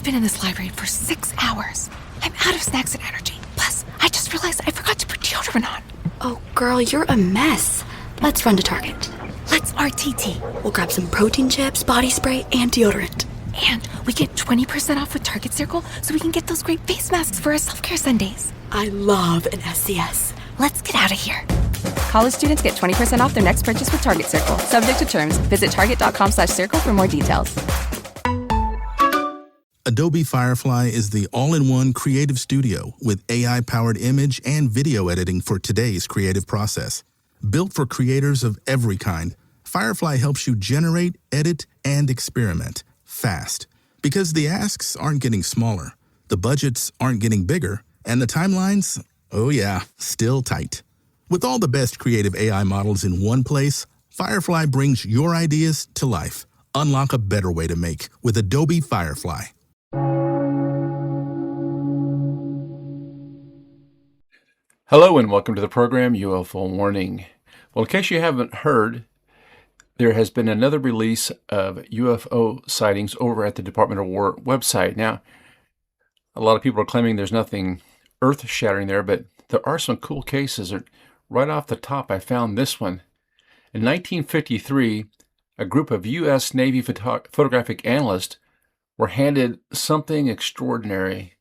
been in this library for 6 hours. I'm out of snacks and energy. Plus, I just realized I forgot to put deodorant on. Oh, girl, you're a mess. Let's run to Target. Let's RTT. We'll grab some protein chips, body spray, and deodorant. And we get 20% off with Target Circle so we can get those great face masks for our self-care Sundays. I love an SCS. Let's get out of here. College students get 20% off their next purchase with Target Circle. Subject to terms. Visit target.com/circle for more details. Adobe Firefly is the all-in-one creative studio with AI-powered image and video editing for today's creative process. Built for creators of every kind, Firefly helps you generate, edit, and experiment fast. Because the asks aren't getting smaller, the budgets aren't getting bigger, and the timelines, oh yeah, still tight. With all the best creative AI models in one place, Firefly brings your ideas to life. Unlock a better way to make with Adobe Firefly. Hello and welcome to the program UFO Warning. Well, in case you haven't heard, there has been another release of UFO sightings over at the Department of War website. Now, a lot of people are claiming there's nothing earth-shattering there, but there are some cool cases. Right off the top, I found this one. In 1953, a group of U.S. Navy photographic analysts were handed something extraordinary.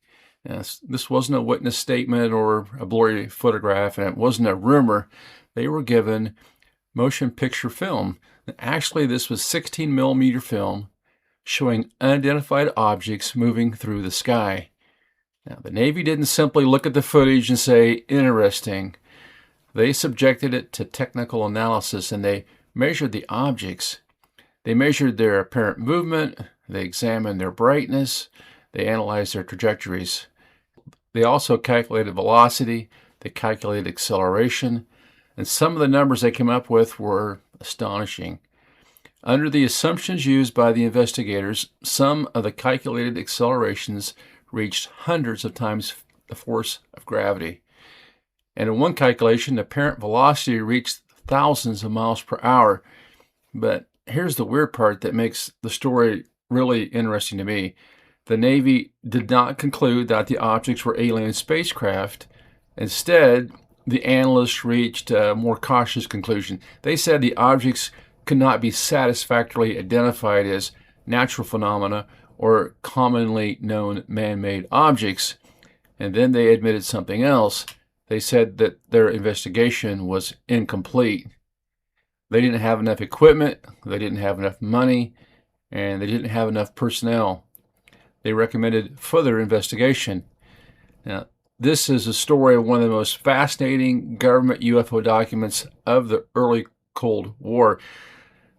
This wasn't a witness statement or a blurry photograph, and it wasn't a rumor. They were given motion picture film. Actually, this was 16 millimeter film showing unidentified objects moving through the sky. Now, the Navy didn't simply look at the footage and say, interesting. They subjected it to technical analysis and they measured the objects. They measured their apparent movement, they examined their brightness, they analyzed their trajectories. They also calculated velocity, they calculated acceleration, and some of the numbers they came up with were astonishing. Under the assumptions used by the investigators, some of the calculated accelerations reached hundreds of times the force of gravity. And in one calculation, the apparent velocity reached thousands of miles per hour. But here's the weird part that makes the story really interesting to me. The Navy did not conclude that the objects were alien spacecraft. Instead, the analysts reached a more cautious conclusion. They said the objects could not be satisfactorily identified as natural phenomena or commonly known man-made objects. And then they admitted something else. They said that their investigation was incomplete. They didn't have enough equipment, they didn't have enough money, and they didn't have enough personnel. They recommended further investigation. Now, this is a story of one of the most fascinating government UFO documents of the early Cold War.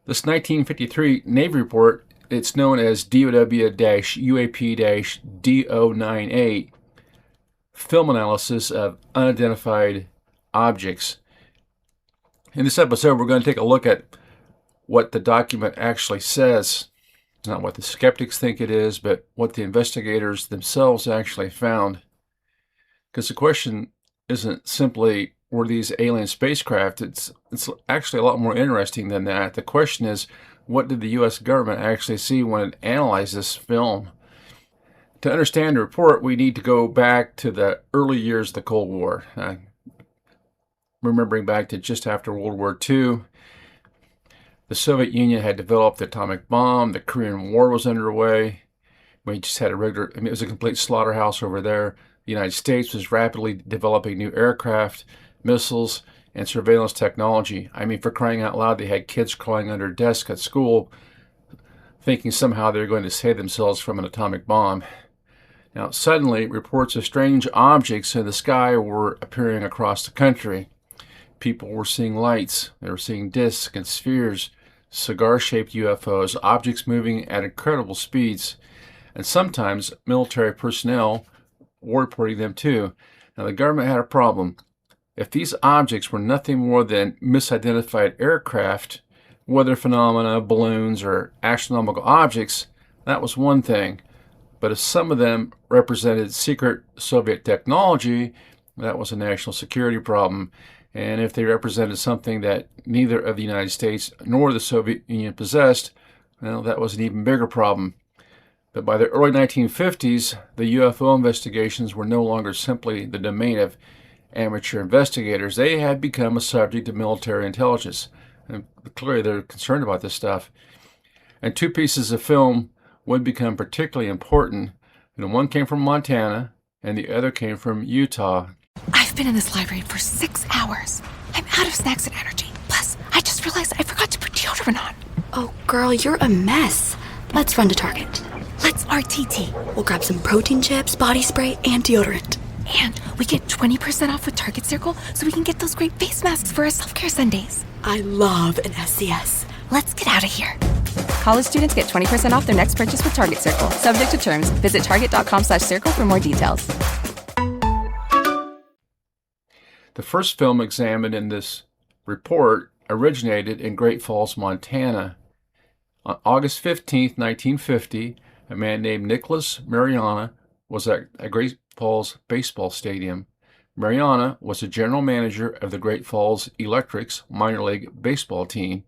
This 1953 Navy report, it's known as DOW-UAP-DO98, Film Analysis of Unidentified Objects. In this episode, we're going to take a look at what the document actually says. Not what the skeptics think it is, but what the investigators themselves actually found. Because the question isn't simply, were these alien spacecraft? It's actually a lot more interesting than that. The question is, what did the U.S. government actually see when it analyzed this film? To understand the report, we need to go back to the early years of the Cold War. Remembering back to just after World War II, the Soviet Union had developed the atomic bomb. The Korean War was underway. We just had it was a complete slaughterhouse over there. The United States was rapidly developing new aircraft, missiles, and surveillance technology. For crying out loud, they had kids crawling under desks at school, thinking somehow they were going to save themselves from an atomic bomb. Now, suddenly, reports of strange objects in the sky were appearing across the country. People were seeing lights. They were seeing disks and spheres, cigar-shaped UFOs, objects moving at incredible speeds, and sometimes military personnel were reporting them too. Now, the government had a problem. If these objects were nothing more than misidentified aircraft, weather phenomena, balloons, or astronomical objects, that was one thing. But if some of them represented secret Soviet technology, that was a national security problem. And if they represented something that neither of the United States nor the Soviet Union possessed, well, that was an even bigger problem. But by the early 1950s, the UFO investigations were no longer simply the domain of amateur investigators. They had become a subject of military intelligence. And clearly they're concerned about this stuff. And two pieces of film would become particularly important. And one came from Montana, and the other came from Utah. I've been in this library for 6 hours. I'm out of snacks and energy. Plus, I just realized I forgot to put deodorant on. Oh, girl, you're a mess. Let's run to Target. Let's RTT. We'll grab some protein chips, body spray, and deodorant. And we get 20% off with Target Circle so we can get those great face masks for our self-care Sundays. I love an SCS. Let's get out of here. College students get 20% off their next purchase with Target Circle. Subject to terms. Visit target.com/circle for more details. The first film examined in this report originated in Great Falls, Montana. On August 15, 1950, a man named Nicolas Mariana was at a Great Falls baseball stadium. Mariana was the general manager of the Great Falls Electrics minor league baseball team.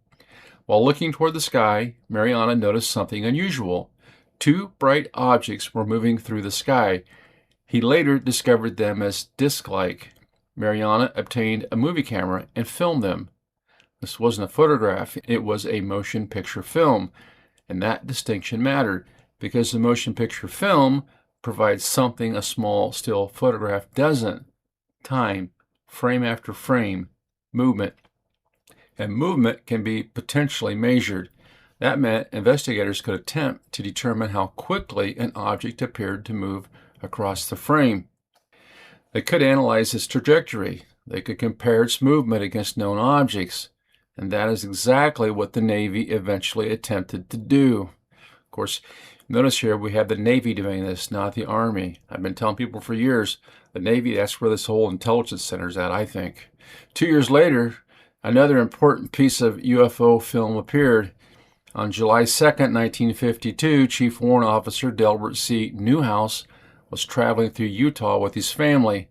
While looking toward the sky, Mariana noticed something unusual. Two bright objects were moving through the sky. He later discovered them as disc-like. Mariana obtained a movie camera and filmed them. This wasn't a photograph, it was a motion picture film. And that distinction mattered, because the motion picture film provides something a small still photograph doesn't: time, frame after frame, movement. And movement can be potentially measured. That meant investigators could attempt to determine how quickly an object appeared to move across the frame. They could analyze its trajectory. They could compare its movement against known objects. And that is exactly what the Navy eventually attempted to do. Of course, notice here we have the Navy doing this, not the Army. I've been telling people for years, the Navy, that's where this whole intelligence center is at, I think. 2 years later, another important piece of UFO film appeared. On July 2nd, 1952, Chief Warrant Officer Delbert C. Newhouse was traveling through Utah with his family.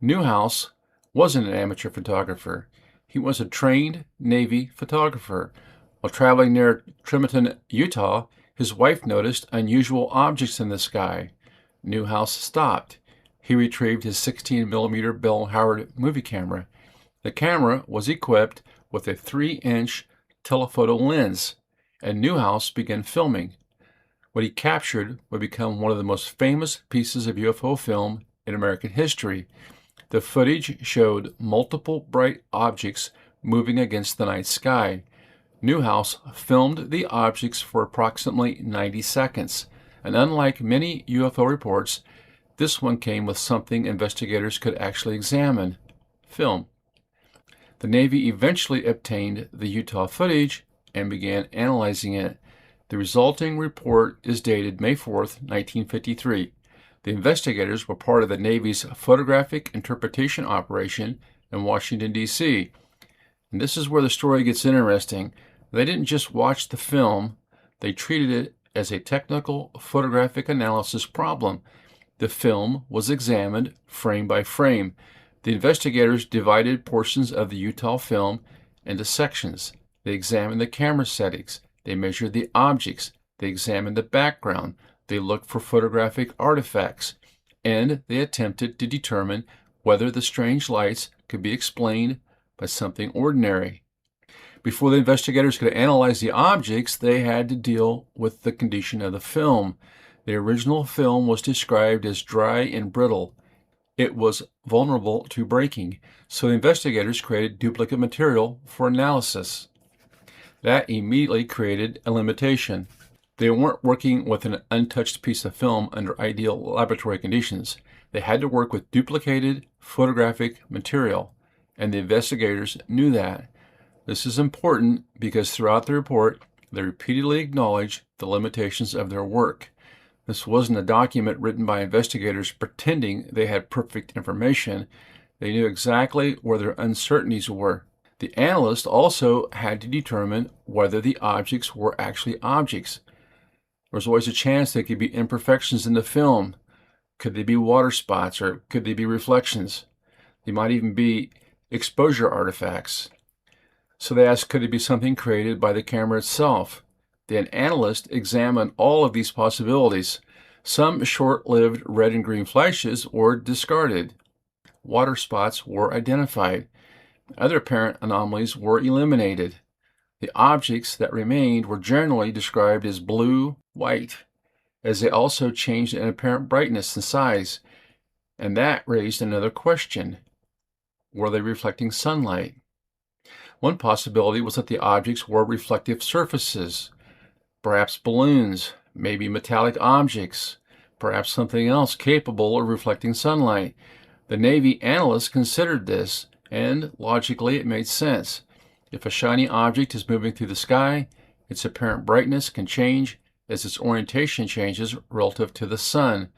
Newhouse wasn't an amateur photographer. He was a trained Navy photographer. While traveling near Tremonton, Utah, his wife noticed unusual objects in the sky. Newhouse stopped. He retrieved his 16mm Bell Howard movie camera. The camera was equipped with a 3-inch telephoto lens, and Newhouse began filming. What he captured would become one of the most famous pieces of UFO film in American history. The footage showed multiple bright objects moving against the night sky. Newhouse filmed the objects for approximately 90 seconds, and unlike many UFO reports, this one came with something investigators could actually examine: film. The Navy eventually obtained the Utah footage and began analyzing it. The resulting report is dated May 4th, 1953. The investigators were part of the Navy's photographic interpretation operation in Washington, D.C. And this is where the story gets interesting. They didn't just watch the film, they treated it as a technical photographic analysis problem. The film was examined frame by frame. The investigators divided portions of the Utah film into sections. They examined the camera settings. They measured the objects. They examined the background. They looked for photographic artifacts. And they attempted to determine whether the strange lights could be explained by something ordinary. Before the investigators could analyze the objects, they had to deal with the condition of the film. The original film was described as dry and brittle. It was vulnerable to breaking, so the investigators created duplicate material for analysis. That immediately created a limitation. They weren't working with an untouched piece of film under ideal laboratory conditions. They had to work with duplicated photographic material, and the investigators knew that. This is important because throughout the report, they repeatedly acknowledged the limitations of their work. This wasn't a document written by investigators pretending they had perfect information. They knew exactly where their uncertainties were. The analyst also had to determine whether the objects were actually objects. There was always a chance there could be imperfections in the film. Could they be water spots, or could they be reflections? They might even be exposure artifacts. So they asked, could it be something created by the camera itself? The analyst examined all of these possibilities. Some short-lived red and green flashes were discarded. Water spots were identified. Other apparent anomalies were eliminated. The objects that remained were generally described as blue-white, as they also changed in apparent brightness and size. And that raised another question. Were they reflecting sunlight? One possibility was that the objects were reflective surfaces, perhaps balloons, maybe metallic objects, perhaps something else capable of reflecting sunlight. The Navy analysts considered this, and logically it made sense. If a shiny object is moving through the sky, its apparent brightness can change as its orientation changes relative to the sun.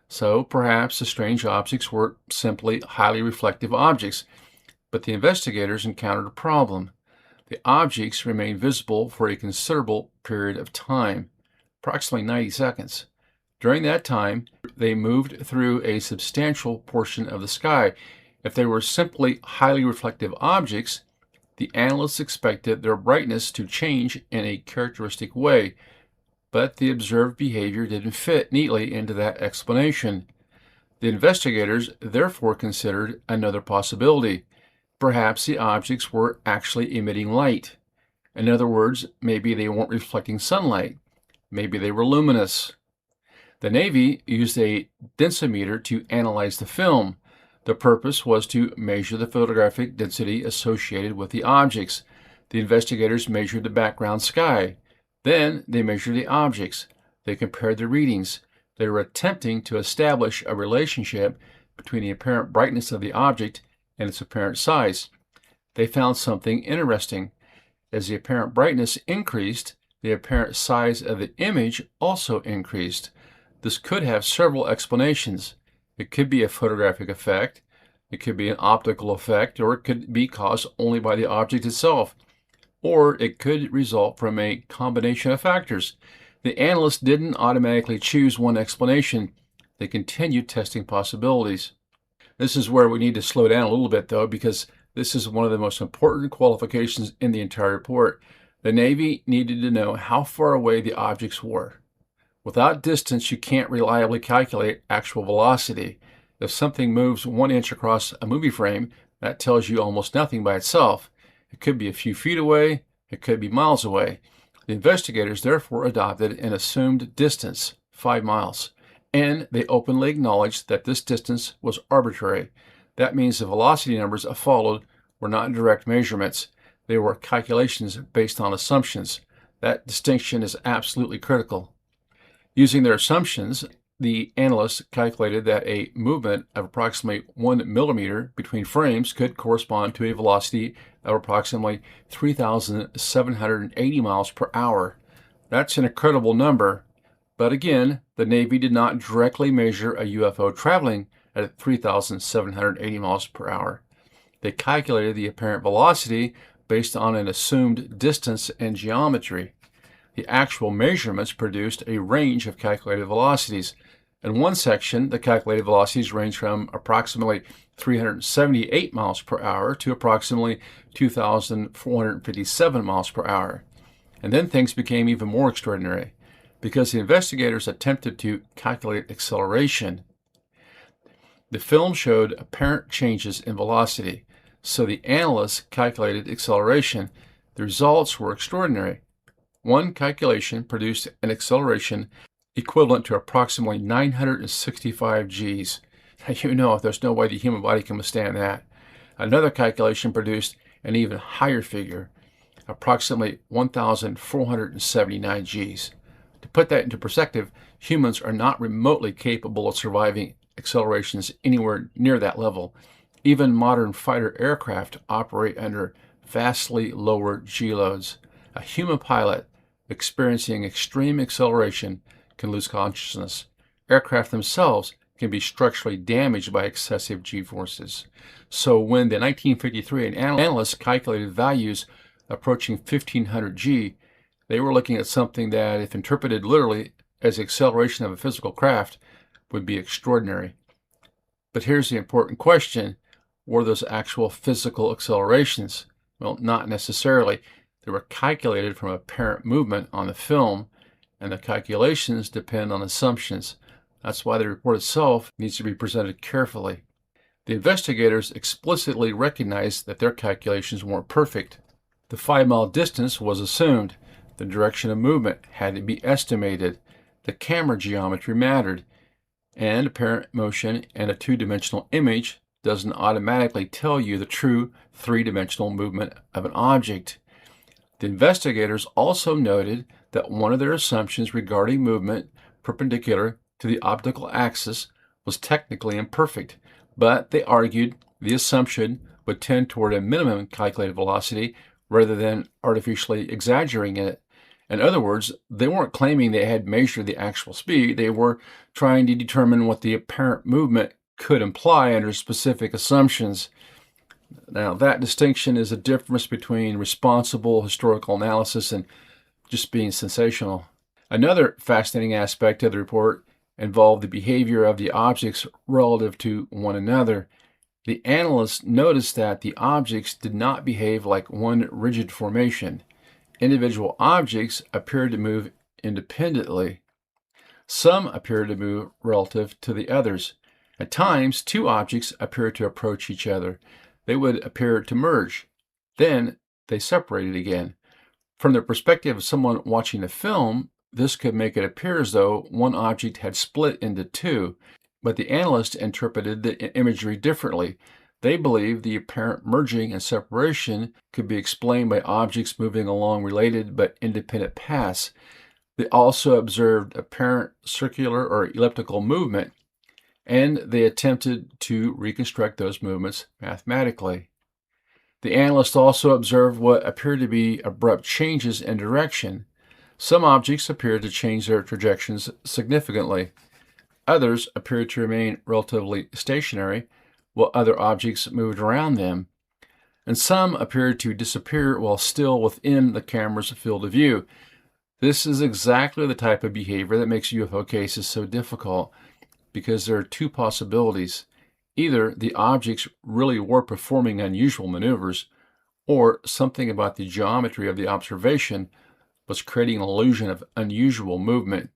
So perhaps the strange objects were simply highly reflective objects. But the investigators encountered a problem. The objects remained visible for a considerable period of time, approximately 90 seconds. During that time, they moved through a substantial portion of the sky. If they were simply highly reflective objects, the analysts expected their brightness to change in a characteristic way, but the observed behavior didn't fit neatly into that explanation. The investigators therefore considered another possibility. Perhaps the objects were actually emitting light. In other words, maybe they weren't reflecting sunlight. Maybe they were luminous. The Navy used a densimeter to analyze the film. The purpose was to measure the photographic density associated with the objects. The investigators measured the background sky. Then they measured the objects. They compared the readings. They were attempting to establish a relationship between the apparent brightness of the object and its apparent size. They found something interesting. As the apparent brightness increased, the apparent size of the image also increased. This could have several explanations. It could be a photographic effect, it could be an optical effect, or it could be caused only by the object itself, or it could result from a combination of factors. The analysts didn't automatically choose one explanation. They continued testing possibilities. This is where we need to slow down a little bit, though, because this is one of the most important qualifications in the entire report. The Navy needed to know how far away the objects were. Without distance, you can't reliably calculate actual velocity. If something moves 1 inch across a movie frame, that tells you almost nothing by itself. It could be a few feet away, it could be miles away. The investigators therefore adopted an assumed distance, 5 miles, and they openly acknowledged that this distance was arbitrary. That means the velocity numbers followed were not direct measurements. They were calculations based on assumptions. That distinction is absolutely critical. Using their assumptions, the analysts calculated that a movement of approximately 1 millimeter between frames could correspond to a velocity of approximately 3,780 miles per hour. That's an incredible number, but again, the Navy did not directly measure a UFO traveling at 3,780 miles per hour. They calculated the apparent velocity based on an assumed distance and geometry. The actual measurements produced a range of calculated velocities. In one section, the calculated velocities range from approximately 378 miles per hour to approximately 2,457 miles per hour. And then things became even more extraordinary because the investigators attempted to calculate acceleration. The film showed apparent changes in velocity, so the analysts calculated acceleration. The results were extraordinary. One calculation produced an acceleration equivalent to approximately 965 Gs. Now, you know there's no way the human body can withstand that. Another calculation produced an even higher figure, approximately 1,479 Gs. To put that into perspective, humans are not remotely capable of surviving accelerations anywhere near that level. Even modern fighter aircraft operate under vastly lower G loads. A human pilot experiencing extreme acceleration can lose consciousness. Aircraft themselves can be structurally damaged by excessive G-forces. So when the 1953 analysts calculated values approaching 1,500 G, they were looking at something that, if interpreted literally as the acceleration of a physical craft, would be extraordinary. But here's the important question. Were those actual physical accelerations? Well, not necessarily. They were calculated from apparent movement on the film, and the calculations depend on assumptions. That's why the report itself needs to be presented carefully. The investigators explicitly recognized that their calculations weren't perfect. The 5-mile distance was assumed. The direction of movement had to be estimated. The camera geometry mattered. And apparent motion and a 2-dimensional image doesn't automatically tell you the true 3-dimensional movement of an object. The investigators also noted that one of their assumptions regarding movement perpendicular to the optical axis was technically imperfect, but they argued the assumption would tend toward a minimum calculated velocity rather than artificially exaggerating it. In other words, they weren't claiming they had measured the actual speed. They were trying to determine what the apparent movement could imply under specific assumptions. Now, that distinction is a difference between responsible historical analysis and just being sensational. Another fascinating aspect of the report involved the behavior of the objects relative to one another. The analysts noticed that the objects did not behave like one rigid formation. Individual objects appeared to move independently. Some appeared to move relative to the others. At times, 2 objects appeared to approach each other. They would appear to merge. Then they separated again. From the perspective of someone watching a film, this could make it appear as though one object had split into 2, but the analysts interpreted the imagery differently. They believed the apparent merging and separation could be explained by objects moving along related but independent paths. They also observed apparent circular or elliptical movement, and they attempted to reconstruct those movements mathematically. The analysts also observed what appeared to be abrupt changes in direction. Some objects appeared to change their trajectories significantly. Others appeared to remain relatively stationary, while other objects moved around them. And some appeared to disappear while still within the camera's field of view. This is exactly the type of behavior that makes UFO cases so difficult, because there are 2 possibilities. Either the objects really were performing unusual maneuvers, or something about the geometry of the observation was creating an illusion of unusual movement.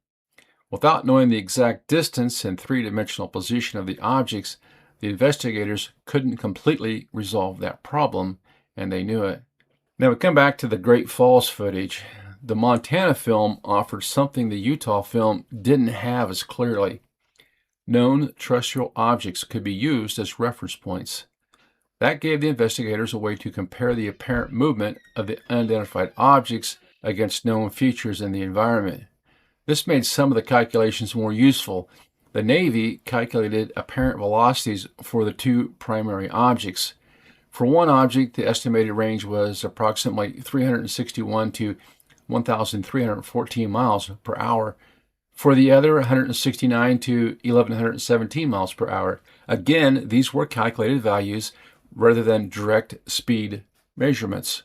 Without knowing the exact distance and 3-dimensional position of the objects, the investigators couldn't completely resolve that problem, and they knew it. Now we come back to the Great Falls footage. The Montana film offered something the Utah film didn't have as clearly. Known terrestrial objects could be used as reference points. That gave the investigators a way to compare the apparent movement of the unidentified objects against known features in the environment. This made some of the calculations more useful. The Navy calculated apparent velocities for the 2 primary objects. For one object, the estimated range was approximately 361 to 1,314 miles per hour. For the other, 169 to 1,117 miles per hour. Again, these were calculated values rather than direct speed measurements.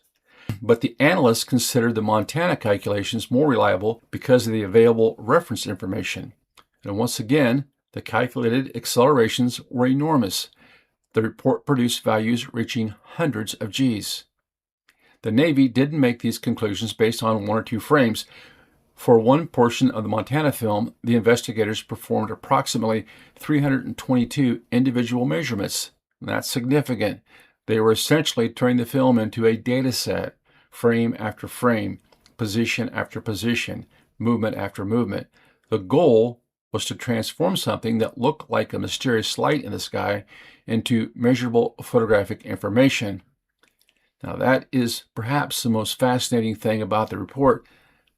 But the analysts considered the Montana calculations more reliable because of the available reference information. And once again, the calculated accelerations were enormous. The report produced values reaching hundreds of Gs. The Navy didn't make these conclusions based on 1 or 2 frames. For one portion of the Montana film, the investigators performed approximately 322 individual measurements. That's significant. They were essentially turning the film into a data set, frame after frame, position after position, movement after movement. The goal was to transform something that looked like a mysterious light in the sky into measurable photographic information. Now, that is perhaps the most fascinating thing about the report.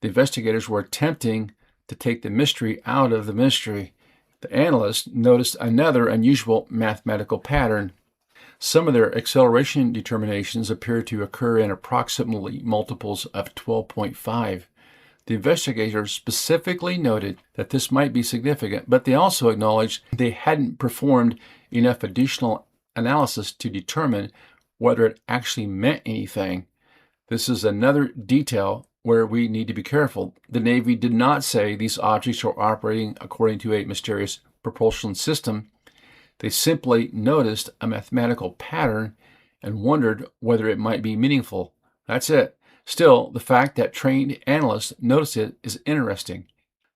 The investigators were attempting to take the mystery out of the mystery. The analysts noticed another unusual mathematical pattern. Some of their acceleration determinations appear to occur in approximately multiples of 12.5. The investigators specifically noted that this might be significant, but they also acknowledged they hadn't performed enough additional analysis to determine whether it actually meant anything. This is another detail where we need to be careful. The Navy did not say these objects are operating according to a mysterious propulsion system. They simply noticed a mathematical pattern and wondered whether it might be meaningful. That's it. Still, the fact that trained analysts noticed it is interesting.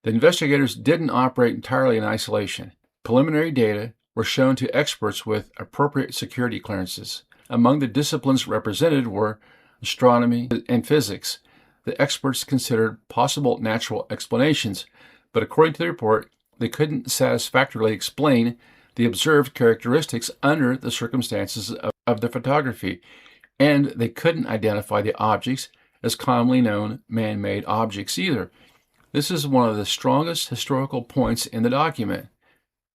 The investigators didn't operate entirely in isolation. Preliminary data were shown to experts with appropriate security clearances. Among the disciplines represented were astronomy and physics. The experts considered possible natural explanations, but according to the report, they couldn't satisfactorily explain the observed characteristics under the circumstances of the photography, and they couldn't identify the objects as commonly known man-made objects either. This is one of the strongest historical points in the document.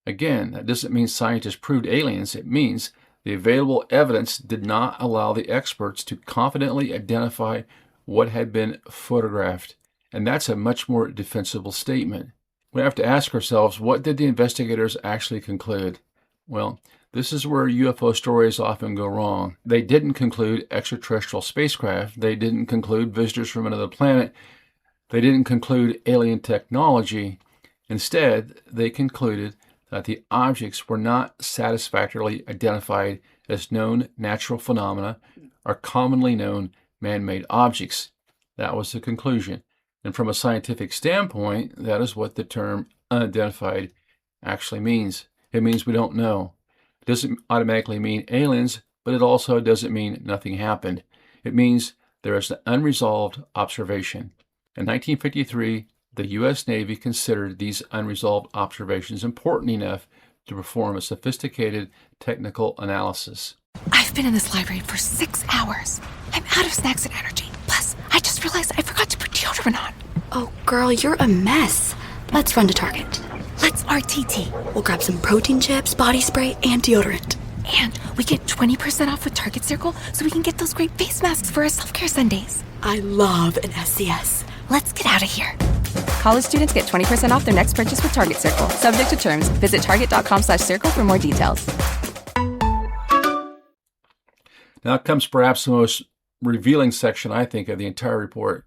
Again, that doesn't mean scientists proved aliens. It means the available evidence did not allow the experts to confidently identify what had been photographed. And that's a much more defensible statement. We have to ask ourselves, what did the investigators actually conclude? Well, this is where UFO stories often go wrong. They didn't conclude extraterrestrial spacecraft. They didn't conclude visitors from another planet. They didn't conclude alien technology. Instead, they concluded that the objects were not satisfactorily identified as known natural phenomena or commonly known man-made objects. That was the conclusion. And from a scientific standpoint, that is what the term unidentified actually means. It means we don't know. It doesn't automatically mean aliens, but it also doesn't mean nothing happened. It means there is an unresolved observation. In 1953, the U.S. Navy considered these unresolved observations important enough to perform a sophisticated technical analysis. I've been in this library for 6 hours. I'm out of snacks and energy. Plus, I just realized I forgot to put deodorant on. Oh, girl, you're a mess. Let's run to Target. Let's RTT. We'll grab some protein chips, body spray, and deodorant. And we get 20% off with Target Circle so we can get those great face masks for our self-care Sundays. I love an SCS. Let's get out of here. College students get 20% off their next purchase with Target Circle. Subject to terms. Visit target.com/circle for more details. Now comes perhaps the most revealing section, I think, of the entire report.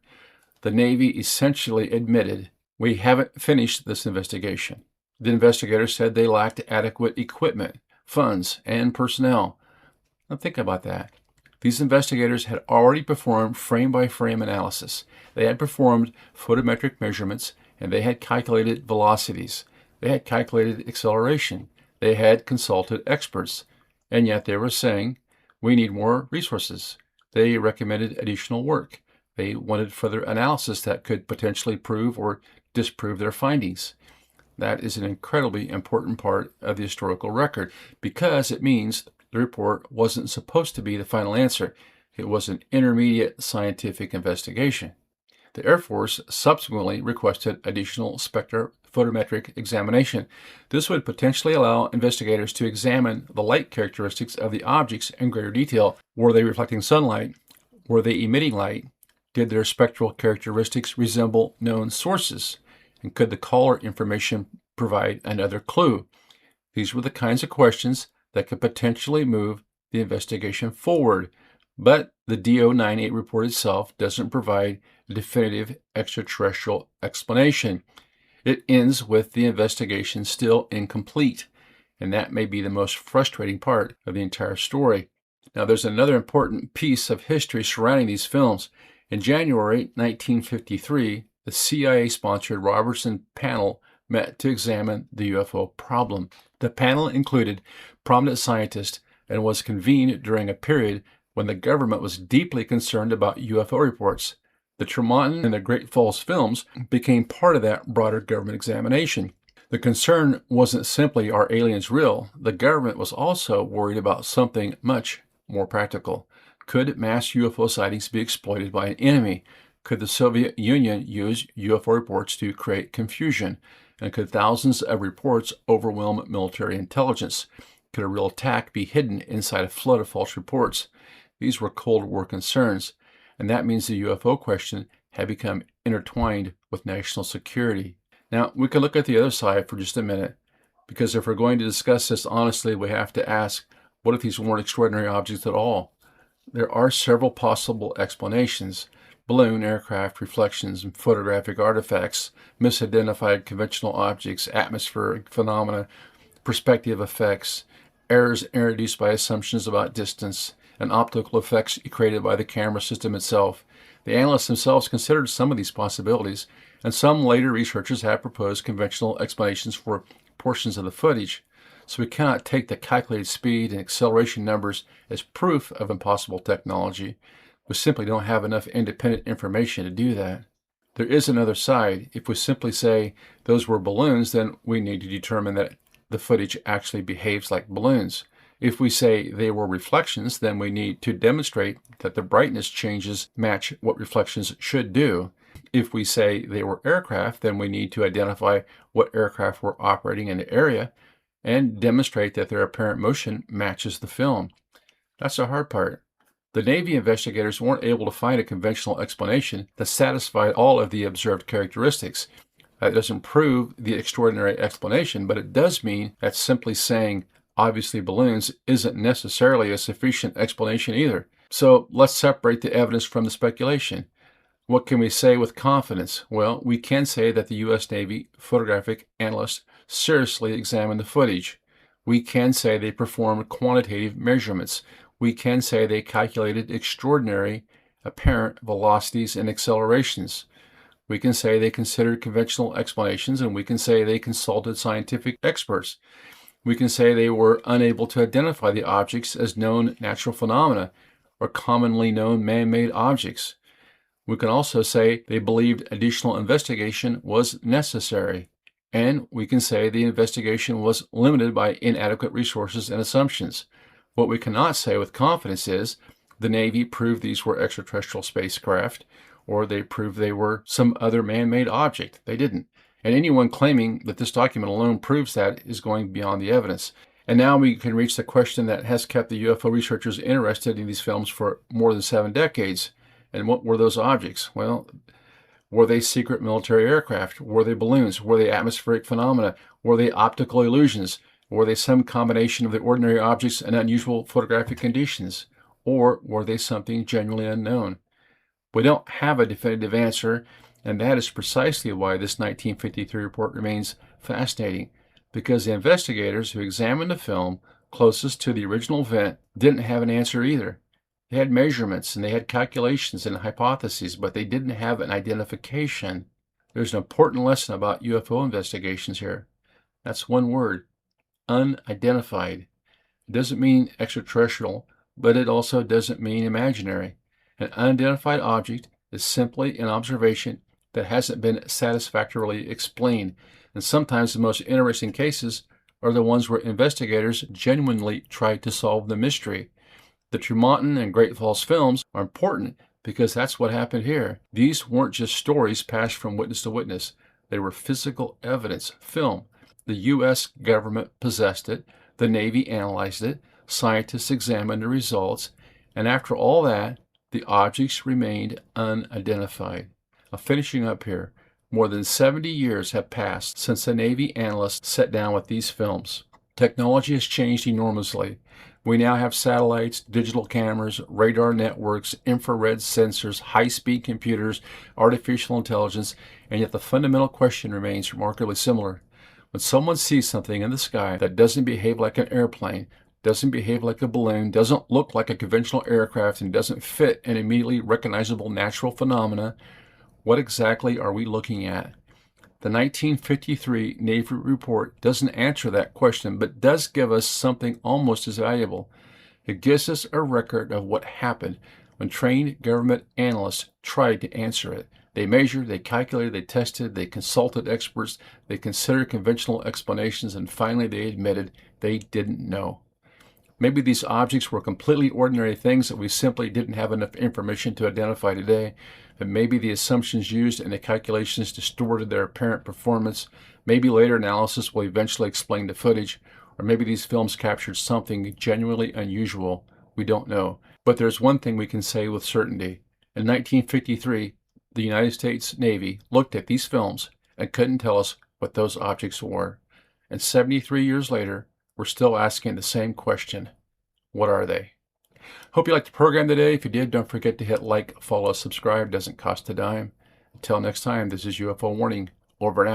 The Navy essentially admitted, we haven't finished this investigation. The investigators said they lacked adequate equipment, funds, and personnel. Now think about that. These investigators had already performed frame-by-frame analysis. They had performed photometric measurements, and they had calculated velocities. They had calculated acceleration. They had consulted experts. And yet they were saying, we need more resources. They recommended additional work. They wanted further analysis that could potentially prove or disprove their findings. That is an incredibly important part of the historical record because it means the report wasn't supposed to be the final answer. It was an intermediate scientific investigation. The Air Force subsequently requested additional spectrophotometric examination. This would potentially allow investigators to examine the light characteristics of the objects in greater detail. Were they reflecting sunlight? Were they emitting light? Did their spectral characteristics resemble known sources? And could the caller information provide another clue? These were the kinds of questions that could potentially move the investigation forward. But the DO-98 report itself doesn't provide a definitive extraterrestrial explanation. It ends with the investigation still incomplete, and that may be the most frustrating part of the entire story. Now, there's another important piece of history surrounding these films. In January 1953, the CIA-sponsored Robertson panel met to examine the UFO problem. The panel included prominent scientists and was convened during a period when the government was deeply concerned about UFO reports. The Tremonton and the Great Falls films became part of that broader government examination. The concern wasn't simply, are aliens real? The government was also worried about something much more practical. Could mass UFO sightings be exploited by an enemy? Could the Soviet Union use UFO reports to create confusion? And could thousands of reports overwhelm military intelligence? Could a real attack be hidden inside a flood of false reports? These were Cold War concerns, and that means the UFO question had become intertwined with national security. Now, we can look at the other side for just a minute, because if we're going to discuss this honestly, we have to ask, what if these weren't extraordinary objects at all? There are several possible explanations: balloon, aircraft, reflections, and photographic artifacts, misidentified conventional objects, atmospheric phenomena, perspective effects, errors introduced by assumptions about distance, and optical effects created by the camera system itself. The analysts themselves considered some of these possibilities, and some later researchers have proposed conventional explanations for portions of the footage. So we cannot take the calculated speed and acceleration numbers as proof of impossible technology. We simply don't have enough independent information to do that. There is another side. If we simply say those were balloons, then we need to determine that the footage actually behaves like balloons. If we say they were reflections, then we need to demonstrate that the brightness changes match what reflections should do. If we say they were aircraft, then we need to identify what aircraft were operating in the area and demonstrate that their apparent motion matches the film. That's the hard part. The Navy investigators weren't able to find a conventional explanation that satisfied all of the observed characteristics. That doesn't prove the extraordinary explanation, but it does mean that simply saying obviously balloons isn't necessarily a sufficient explanation either. So let's separate the evidence from the speculation. What can we say with confidence? Well, we can say that the U.S. Navy photographic analysts seriously examined the footage. We can say they performed quantitative measurements. We can say they calculated extraordinary apparent velocities and accelerations. We can say they considered conventional explanations, and we can say they consulted scientific experts. We can say they were unable to identify the objects as known natural phenomena or commonly known man-made objects. We can also say they believed additional investigation was necessary. And we can say the investigation was limited by inadequate resources and assumptions. What we cannot say with confidence is the Navy proved these were extraterrestrial spacecraft, or they proved they were some other man-made object. They didn't. And anyone claiming that this document alone proves that is going beyond the evidence. And now we can reach the question that has kept the UFO researchers interested in these films for more than 7 decades. And what were those objects? Well, were they secret military aircraft? Were they balloons? Were they atmospheric phenomena? Were they optical illusions? Were they some combination of the ordinary objects and unusual photographic conditions? Or were they something genuinely unknown? We don't have a definitive answer, and that is precisely why this 1953 report remains fascinating, because the investigators who examined the film closest to the original event didn't have an answer either. They had measurements and they had calculations and hypotheses, but they didn't have an identification. There's an important lesson about UFO investigations here. That's one word: unidentified. It doesn't mean extraterrestrial, but it also doesn't mean imaginary. An unidentified object is simply an observation that hasn't been satisfactorily explained. And sometimes the most interesting cases are the ones where investigators genuinely try to solve the mystery. The Tremonton and Great Falls films are important because that's what happened here. These weren't just stories passed from witness to witness. They were physical evidence, film. The U.S. government possessed it. The Navy analyzed it. Scientists examined the results. And after all that, the objects remained unidentified. Now, finishing up here, more than 70 years have passed since the Navy analysts sat down with these films. Technology has changed enormously. We now have satellites, digital cameras, radar networks, infrared sensors, high-speed computers, artificial intelligence, and yet the fundamental question remains remarkably similar. When someone sees something in the sky that doesn't behave like an airplane, doesn't behave like a balloon, doesn't look like a conventional aircraft, and doesn't fit an immediately recognizable natural phenomena, what exactly are we looking at? The 1953 Navy report doesn't answer that question, but does give us something almost as valuable. It gives us a record of what happened when trained government analysts tried to answer it. They measured, they calculated, they tested, they consulted experts, they considered conventional explanations, and finally they admitted they didn't know. Maybe these objects were completely ordinary things that we simply didn't have enough information to identify today. But maybe the assumptions used in the calculations distorted their apparent performance. Maybe later analysis will eventually explain the footage. Or maybe these films captured something genuinely unusual. We don't know. But there's one thing we can say with certainty. In 1953, the United States Navy looked at these films and couldn't tell us what those objects were. And 73 years later, we're still asking the same question. What are they? Hope you liked the program today. If you did, don't forget to hit like, follow, subscribe. Doesn't cost a dime. Until next time, this is UFO Warning. Over and out.